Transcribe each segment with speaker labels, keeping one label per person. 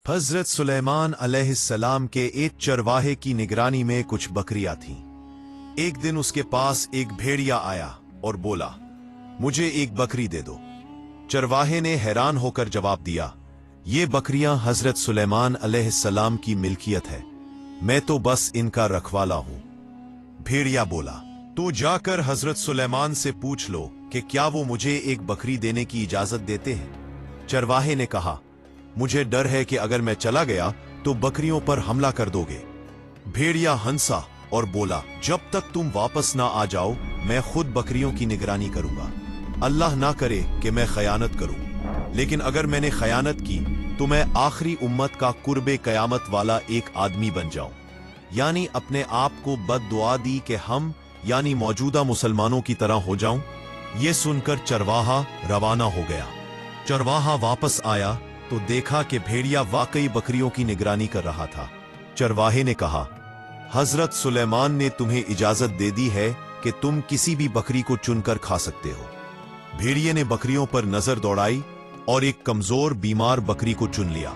Speaker 1: हजरत सुलेमान अलैहिस्सलाम के एक चरवाहे की निगरानी में कुछ बकरियां थीं। एक दिन उसके पास एक भेड़िया आया और बोला, मुझे एक बकरी दे दो। चरवाहे ने हैरान होकर जवाब दिया, ये बकरियां हजरत सुलेमान अलैहिस्सलाम की मिल्कियत है, मैं तो बस इनका रखवाला हूं। भेड़िया बोला, तो जाकर हजरत सुलेमान से पूछ लो कि क्या वो मुझे एक बकरी देने की इजाजत देते हैं। चरवाहे ने कहा, मुझे डर है कि अगर मैं चला गया तो बकरियों पर हमला कर दोगे। भेड़िया हंसा और बोला, जब तक तुम वापस ना आ जाओ मैं खुद बकरियों की निगरानी करूंगा। अल्लाह ना करे कि मैं खयानत करूं, लेकिन अगर मैंने खयानत की तो मैं आखिरी उम्मत का कुर्बे कयामत वाला एक आदमी बन जाऊं। यानी अपने आप को बद्दुआ दी कि हम यानी मौजूदा मुसलमानों की तरह हो जाऊं। यह सुनकर चरवाहा रवाना हो गया। चरवाहा वापस आया तो देखा कि भेड़िया वाकई बकरियों की निगरानी कर रहा था। चरवाहे ने कहा, हजरत सुलेमान ने तुम्हें इजाजत दे दी है कि तुम किसी भी बकरी को चुनकर खा सकते हो। भेड़िए ने बकरियों पर नजर दौड़ाई और एक कमजोर बीमार बकरी को चुन लिया।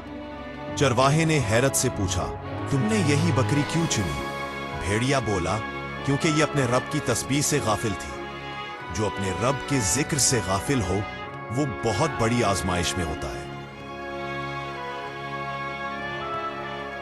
Speaker 1: चरवाहे ने हैरत से पूछा, तुमने यही बकरी क्यों चुनी? भेड़िया बोला, क्योंकि ये अपने रब की तस्बीह से गाफिल थी। जो अपने रब के जिक्र से गाफिल हो वो बहुत बड़ी आजमाइश में होता है।